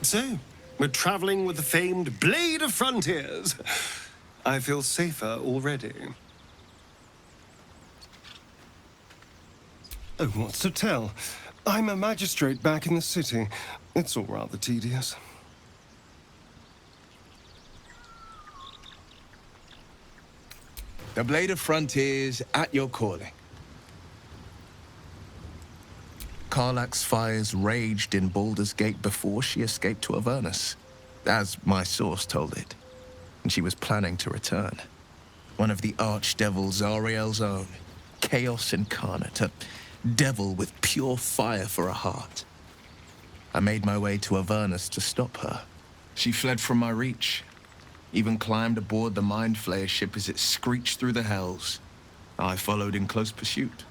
So, we're traveling with the famed Blade of Frontiers. I feel safer already. Oh, what's to tell? I'm a magistrate back in the city. It's all rather tedious. The Blade of Frontiers at your calling. Karlach's fires raged in Baldur's Gate before she escaped to Avernus, as my source told it, and she was planning to return. One of the archdevils Zariel's own, chaos incarnate, a devil with pure fire for a heart. I made my way to Avernus to stop her. She fled from my reach, even climbed aboard the Mind Flayer ship as it screeched through the hells. I followed in close pursuit.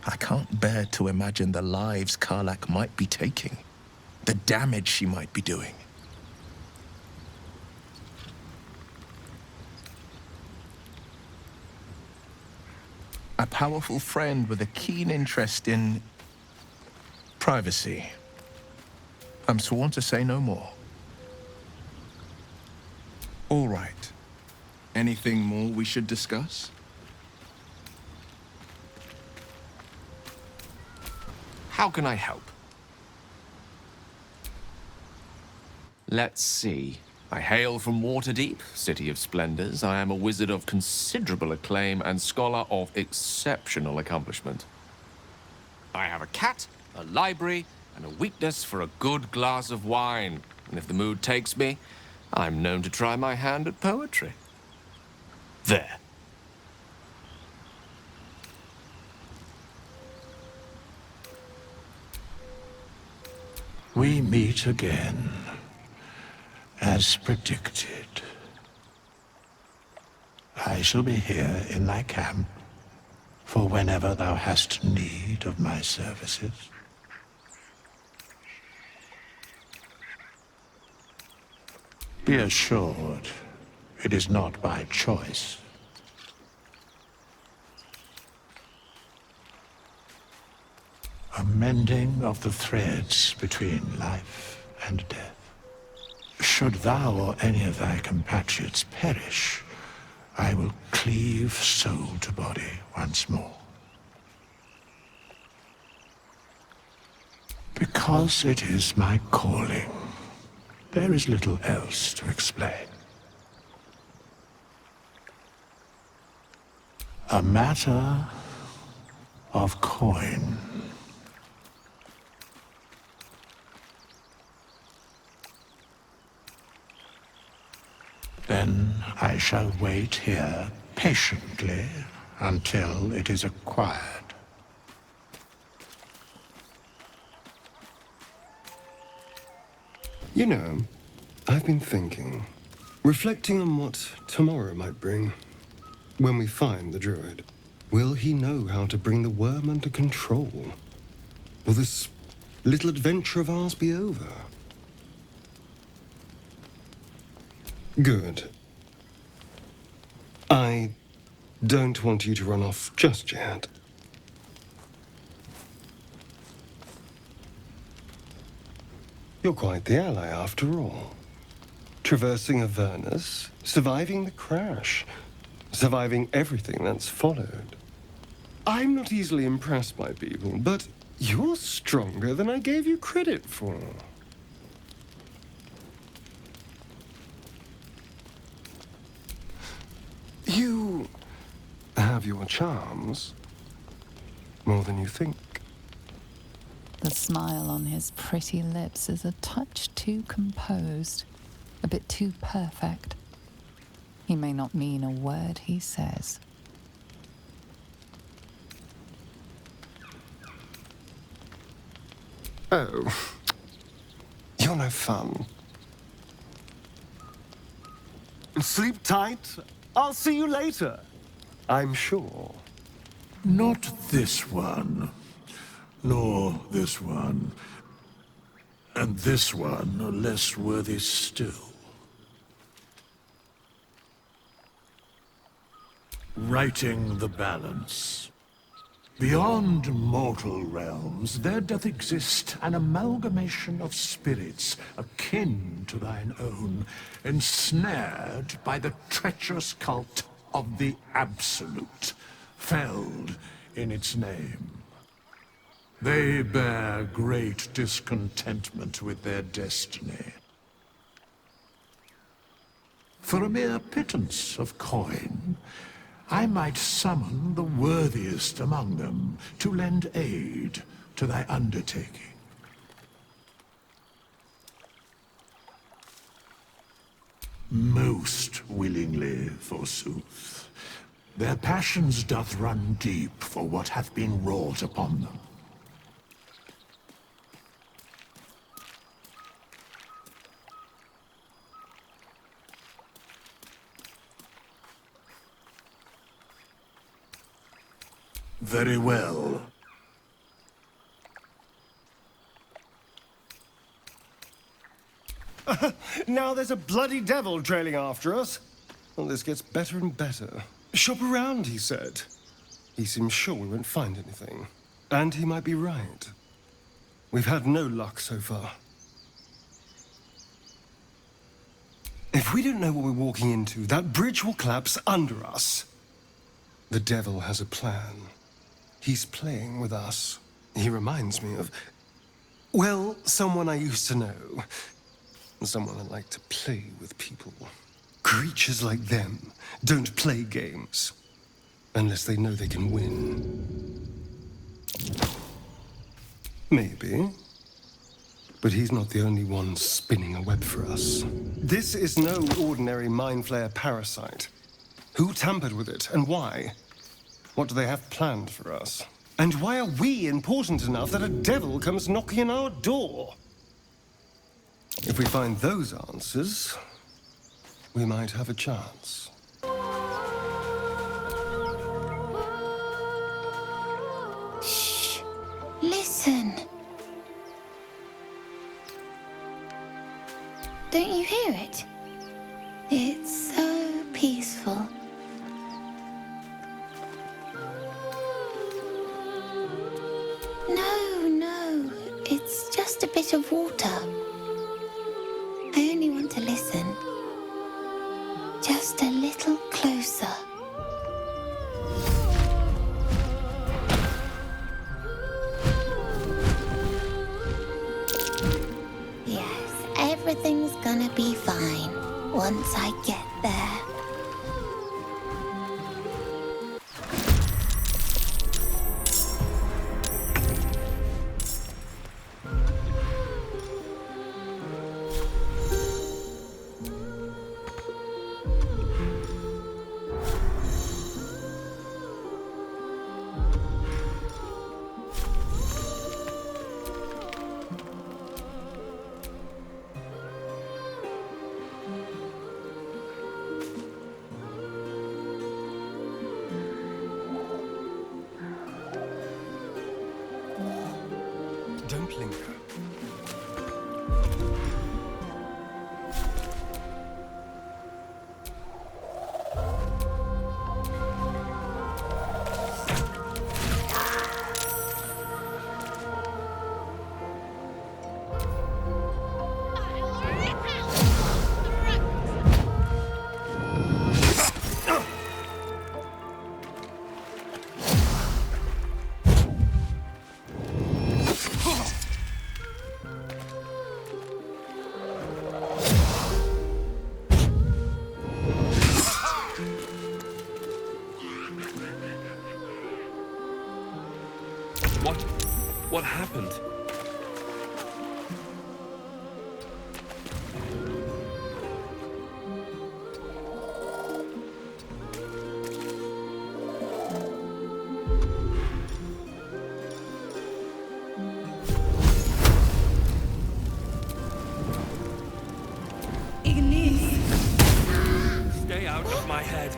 I can't bear to imagine the lives Karlach might be taking, the damage she might be doing. A powerful friend with a keen interest in privacy. I'm sworn to say no more. All right. Anything more we should discuss? How can I help? Let's see. I hail from Waterdeep, City of Splendors. I am a wizard of considerable acclaim and scholar of exceptional accomplishment. I have a cat, a library, and a weakness for a good glass of wine. And if the mood takes me, I'm known to try my hand at poetry. There. We meet again, as predicted. I shall be here in thy camp for whenever thou hast need of my services. Be assured, it is not by choice. A mending of the threads between life and death. Should thou or any of thy compatriots perish, I will cleave soul to body once more. Because it is my calling, there is little else to explain. A matter of coin. Then I shall wait here patiently until it is acquired. You know, I've been thinking, reflecting on what tomorrow might bring. When we find the druid, will he know how to bring the worm under control? Will this little adventure of ours be over? Good. I don't want you to run off just yet. You're quite the ally after all. Traversing Avernus, surviving the crash, surviving everything that's followed. I'm not easily impressed by people, but you're stronger than I gave you credit for. You have your charms, more than you think. The smile on his pretty lips is a touch too composed, a bit too perfect. He may not mean a word he says. Oh, you're no fun. Sleep tight. I'll see you later. I'm sure. Not this one, nor this one, and this one are less worthy still. Righting the balance. Beyond mortal realms, there doth exist an amalgamation of spirits akin to thine own, ensnared by the treacherous cult of the Absolute, felled in its name. They bear great discontentment with their destiny. For a mere pittance of coin, I might summon the worthiest among them to lend aid to thy undertaking. Most willingly, forsooth. Their passions doth run deep for what hath been wrought upon them. Very well. Now there's a bloody devil trailing after us. Well, this gets better and better. Shop around, he said. He seems sure we won't find anything. And he might be right. We've had no luck so far. If we don't know what we're walking into, that bridge will collapse under us. The devil has a plan. He's playing with us. He reminds me of, well, someone I used to know. Someone I like to play with people. Creatures like them don't play games. Unless they know they can win. Maybe. But he's not the only one spinning a web for us. This is no ordinary Mind Flayer parasite. Who tampered with it, and why? What do they have planned for us? And why are we important enough that a devil comes knocking on our door? If we find those answers, we might have a chance. Shh! Listen! Don't you hear it? It's so peaceful. No, it's just a bit of water. I only want to listen. Just a little closer. Yes, everything's gonna be fine once I get there. Don't linger. What happened? Stay out of my head.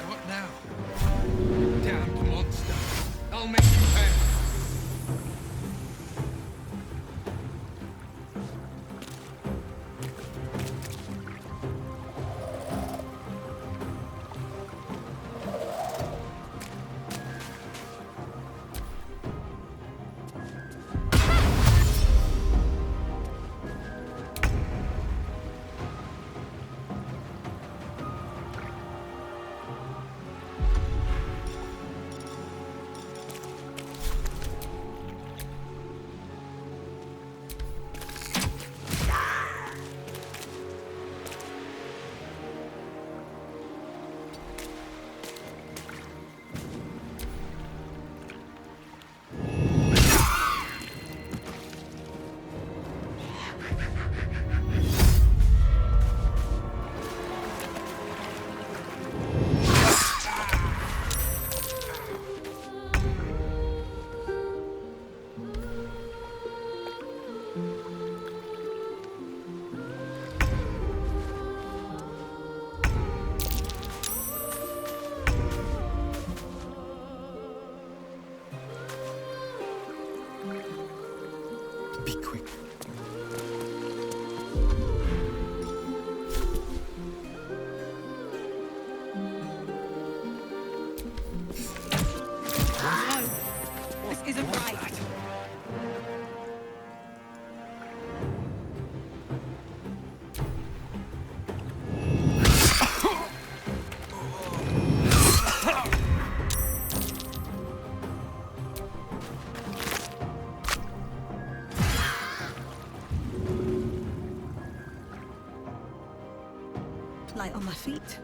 What now? Damned monster. I'll make you pay. Be quick. This isn't right. Light on my feet.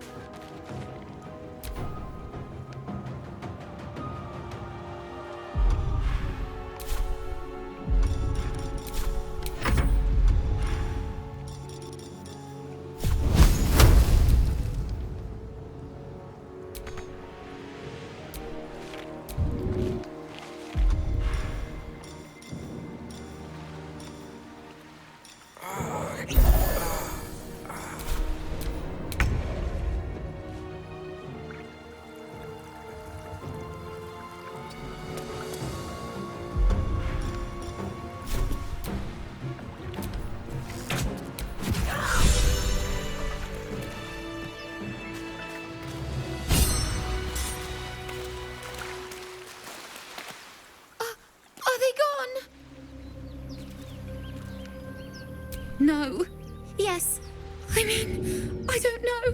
Are they gone? No. Yes. I mean, I don't know.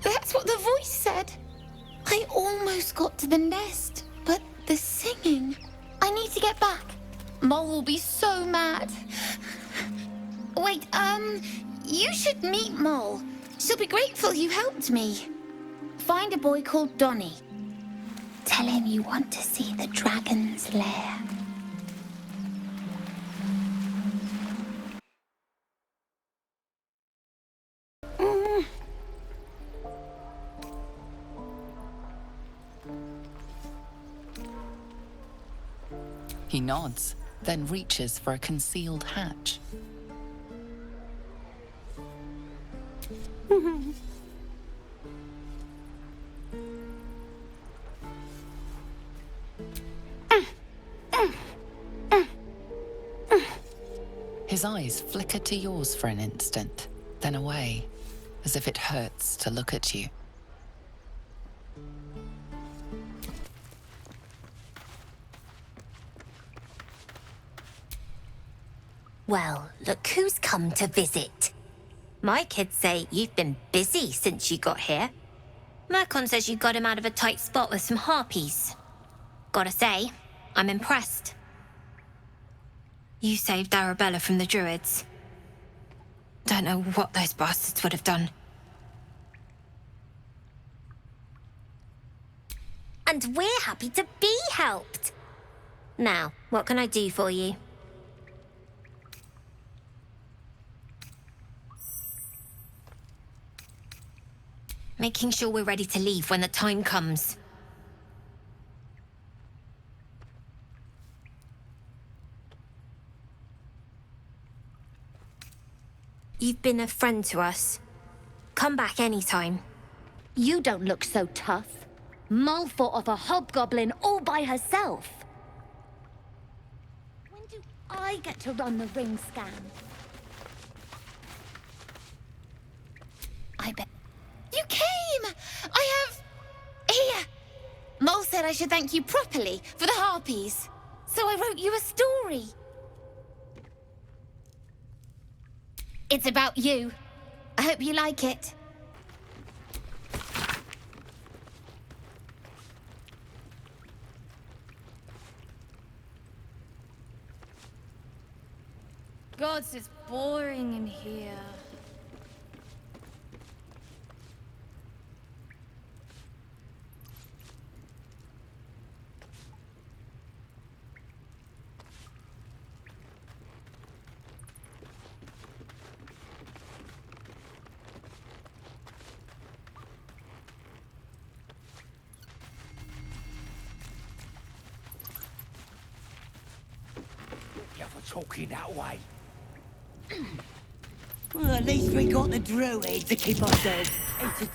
That's what the voice said. I almost got to the nest, but the singing. I need to get back. Mole will be so mad. Wait, you should meet Mole. She'll be grateful you helped me. Find a boy called Donny. Tell him you want to see the dragon's lair. He nods, then reaches for a concealed hatch. His eyes flicker to yours for an instant, then away, as if it hurts to look at you. Well, look who's come to visit. My kids say you've been busy since you got here. Mercon says you got him out of a tight spot with some harpies. Gotta say, I'm impressed. You saved Arabella from the druids. Don't know what those bastards would have done. And we're happy to be helped. Now, what can I do for you? Making sure we're ready to leave when the time comes. You've been a friend to us. Come back anytime. You don't look so tough. Mull fought off a hobgoblin all by herself. When do I get to run the ring scan? I bet. You came! I have... Here! Mull said I should thank you properly for the harpies. So I wrote you a story. It's about you. I hope you like it. Gods, it's boring in here. Talking that way. Well, at least we got the druid to keep ourselves entertained.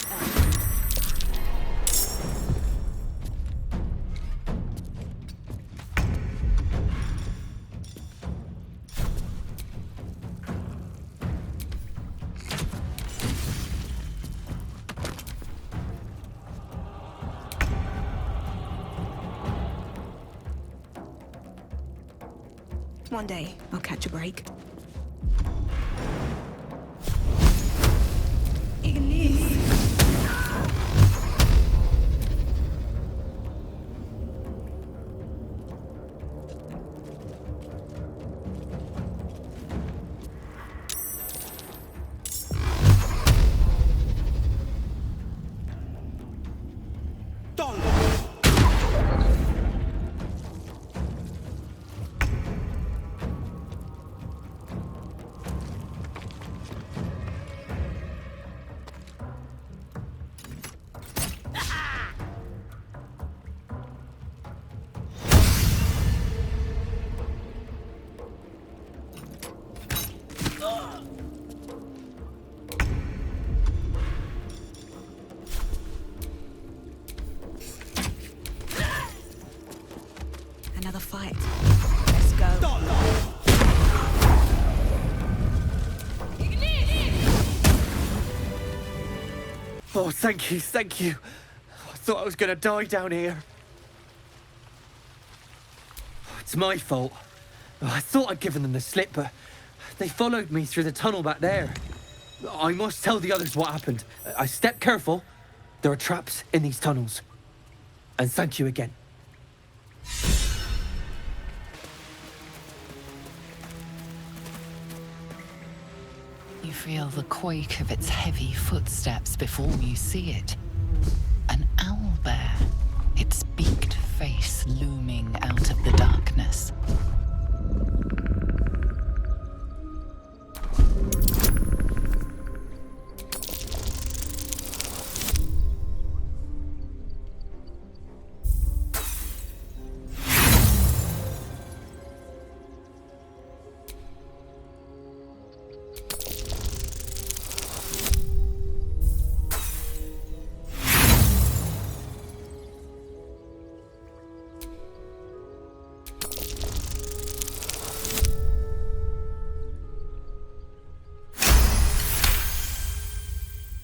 One day, I'll catch a break. Ignis! Another fight. Let's go. Oh, thank you, thank you. I thought I was gonna die down here. It's my fault. I thought I'd given them the slip, but they followed me through the tunnel back there. I must tell the others what happened. I stepped careful. There are traps in these tunnels. And thank you again. You feel the quake of its heavy footsteps before you see it. An owlbear, its beaked face looming out of the darkness.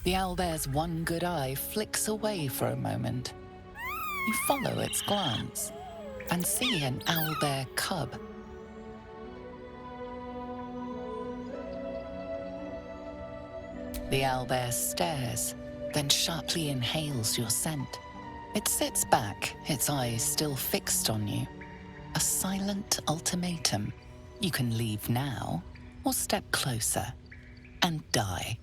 The owlbear's one good eye flicks away for a moment. You follow its glance and see an owlbear cub. The owlbear stares, then sharply inhales your scent. It sits back, its eyes still fixed on you. A silent ultimatum. You can leave now, or step closer and die.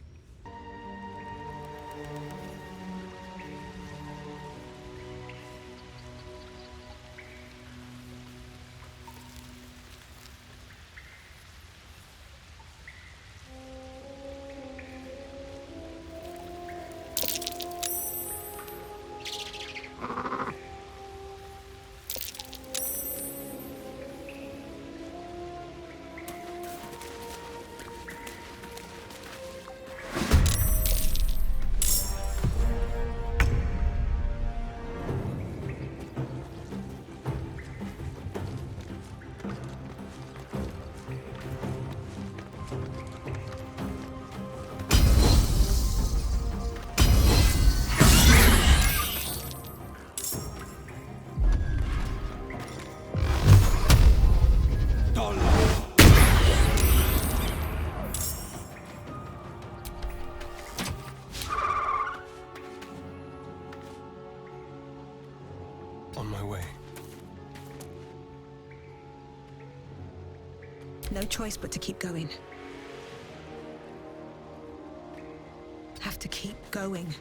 On my way. No choice but to keep going. Have to keep going.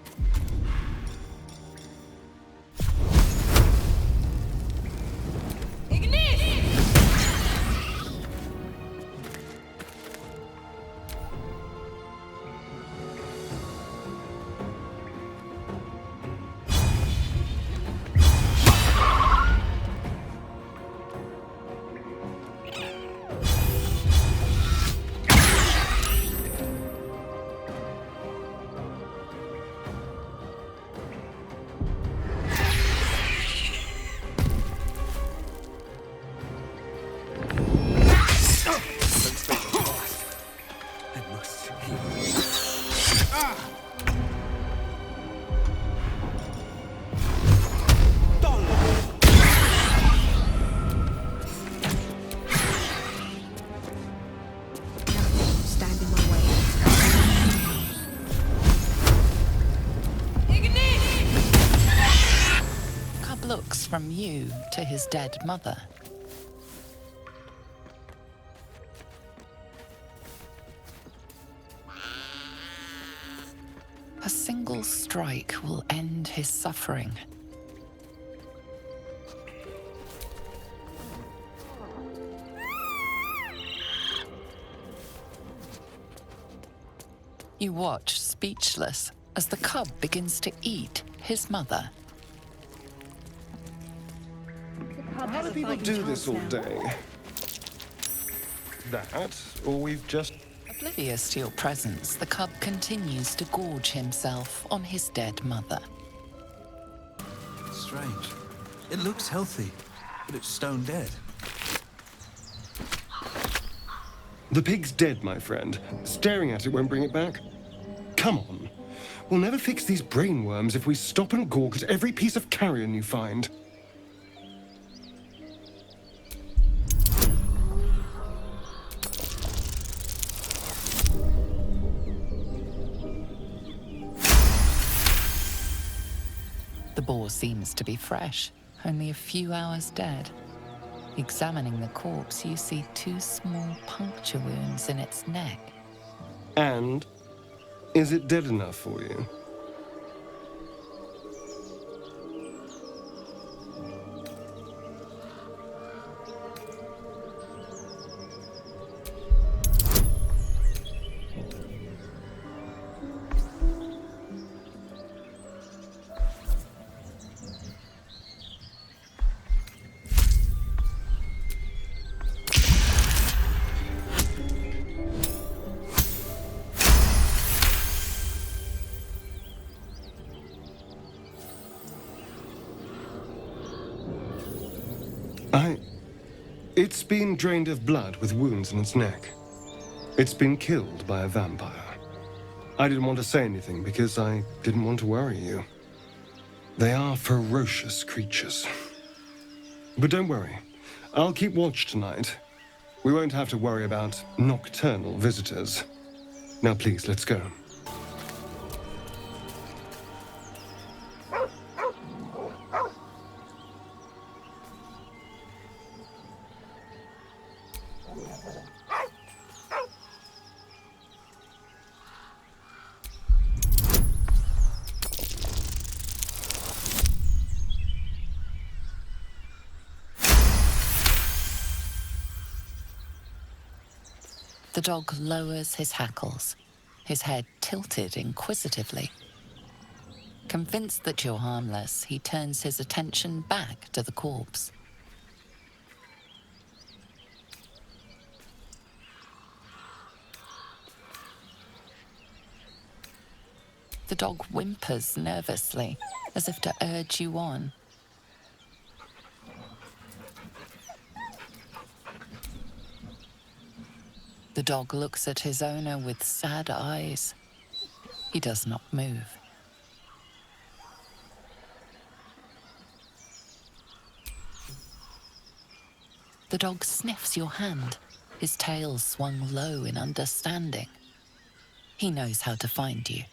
Looks from you to his dead mother. A single strike will end his suffering. You watch, speechless, as the cub begins to eat his mother. How do people do this all day? That, or we've just... Oblivious to your presence, the cub continues to gorge himself on his dead mother. Strange. It looks healthy, but it's stone dead. The pig's dead, my friend. Staring at it won't bring it back. Come on. We'll never fix these brainworms if we stop and gawk at every piece of carrion you find. The boar seems to be fresh, only a few hours dead. Examining the corpse, you see 2 small puncture wounds in its neck. And? Is it dead enough for you? It's been drained of blood with wounds in its neck. It's been killed by a vampire. I didn't want to say anything because I didn't want to worry you. They are ferocious creatures. But don't worry. I'll keep watch tonight. We won't have to worry about nocturnal visitors. Now please, let's go. The dog lowers his hackles, his head tilted inquisitively. Convinced that you're harmless, he turns his attention back to the corpse. The dog whimpers nervously, as if to urge you on. The dog looks at his owner with sad eyes. He does not move. The dog sniffs your hand, his tail swung low in understanding. He knows how to find you.